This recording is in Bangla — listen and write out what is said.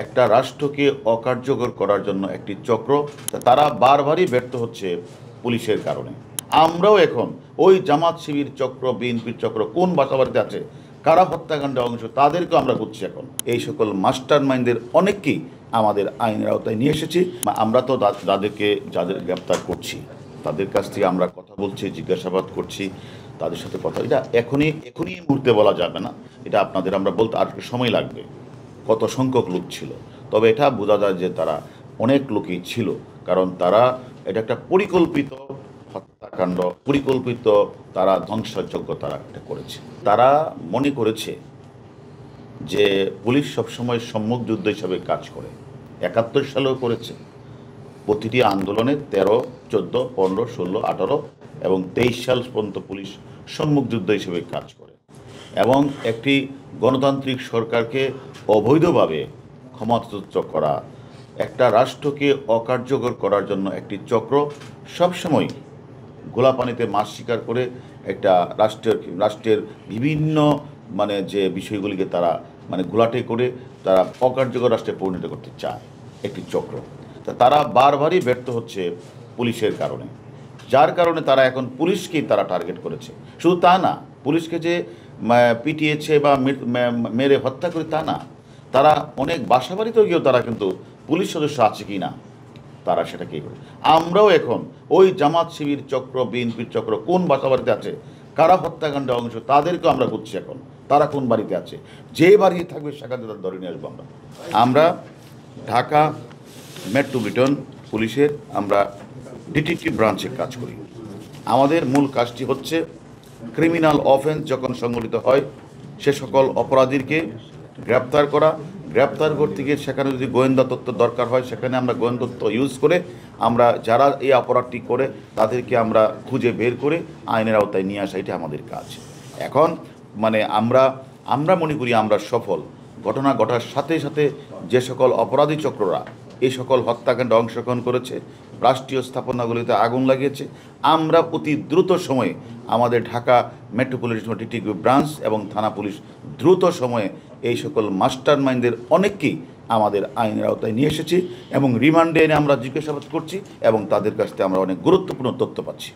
একটা রাষ্ট্রকে অকার্যকর করার জন্য একটি চক্র, তারা বারবারই ব্যর্থ হচ্ছে পুলিশের কারণে। আমরাও এখন ওই জামাত শিবির চক্র, বিএনপির চক্র কোন বাসাবাড়িতে আছে, কারা হত্যাকাণ্ডে অংশ, তাদেরকেও আমরা বুঝছি। এখন এই সকল মাস্টার মাইন্ডের অনেককেই আমাদের আইনের আওতায় নিয়ে এসেছি। আমরা তো যাদের গ্রেপ্তার করছি তাদের কাছ থেকে আমরা কথা বলছি, জিজ্ঞাসাবাদ করছি, তাদের সাথে কথা। এটা এখনই মুহূর্তে বলা যাবে না, এটা আপনাদের আমরা বলতে আর একটু সময় লাগবে কত সংখ্যক লোক ছিল। তবে এটা বোঝা যায় যে তারা অনেক লোকই ছিল, কারণ তারা এটা একটা পরিকল্পিত হত্যাকাণ্ড, পরিকল্পিত তারা ধ্বংসযজ্ঞ তারা এটা করেছে। তারা মনে করেছে যে পুলিশ সবসময় সম্মুখ যুদ্ধ হিসাবে কাজ করে, ৭১ সালেও করেছে। প্রতিটি আন্দোলনে ১৩, ১৪, ১৫, ১৬, ১৮ এবং ২৩ সাল পর্যন্ত পুলিশ সম্মুখ যুদ্ধ হিসেবে কাজ করে এবং একটি গণতান্ত্রিক সরকারকে অবৈধভাবে ক্ষমতাচ্যুত করা, একটা রাষ্ট্রকে অকার্যকর করার জন্য একটি চক্র সবসময় গোলাপানিতে মাছ শিকার করে একটা রাষ্ট্রের বিভিন্ন যে বিষয়গুলিকে তারা ঘোলাটে করে তারা অকার্যকর রাষ্ট্রে পরিণত করতে চায় একটি চক্র। তারা বারবারই ব্যর্থ হচ্ছে পুলিশের কারণে, যার কারণে তারা এখন পুলিশকেই তারা টার্গেট করেছে। শুধু তা না, পুলিশকে যে পিটিয়েছে বা মেরে হত্যা করে তা না, তারা অনেক বাসাবাড়িতেও গিয়েও তারা কিন্তু পুলিশ সদস্য আছে কি না তারা সেটাকেই করে। আমরাও এখন ওই জামাত শিবির চক্র, বিএনপির চক্র কোন বাসাবাড়িতে আছে, কারা হত্যাকাণ্ডে অংশ, তাদেরকেও আমরা বুঝছি। এখন তারা কোন বাড়িতে আছে, যে বাড়ি থাকবে সেখানে তাদের ধরে নিয়ে আসবো। আমরা ঢাকা মেট্রোপলিটন পুলিশের আমরা ডিটেকটিভ ব্রাঞ্চে কাজ করি। আমাদের মূল কাজটি হচ্ছে ক্রিমিনাল অফেন্স যখন সংঘটিত হয় সে সকল অপরাধীকে গ্রেপ্তার করা, গ্রেপ্তার করতে গিয়ে সেখানে যদি গোয়েন্দা তথ্য দরকার হয় সেখানে আমরা গোয়েন্দা তথ্য ইউজ করে আমরা যারা এই অপরাধটি করে তাদেরকে আমরা খুঁজে বের করে আইনের আওতায় নিয়ে আসা, এটা আমাদের কাজ। এখন আমরা মনে করি আমরা সফল। ঘটনা ঘটার সাথে সাথে যে সকল অপরাধী চক্ররা এই সকল হত্যাকাণ্ডে অংশগ্রহণ করেছে, রাষ্ট্রীয় স্থাপনাগুলিতে আগুন লাগিয়েছে, আমরা অতি দ্রুত সময়ে আমাদের ঢাকা মেট্রোপলিটন ডিটেকটিভ ব্রাঞ্চ এবং থানা পুলিশ দ্রুত সময়ে এই সকল মাস্টার মাইন্ডের অনেককেই আমাদের আইনের আওতায় নিয়ে এসেছি এবং রিমান্ডে এনে আমরা জিজ্ঞাসাবাদ করছি এবং তাদের কাছ থেকে আমরা অনেক গুরুত্বপূর্ণ তথ্য পাচ্ছি।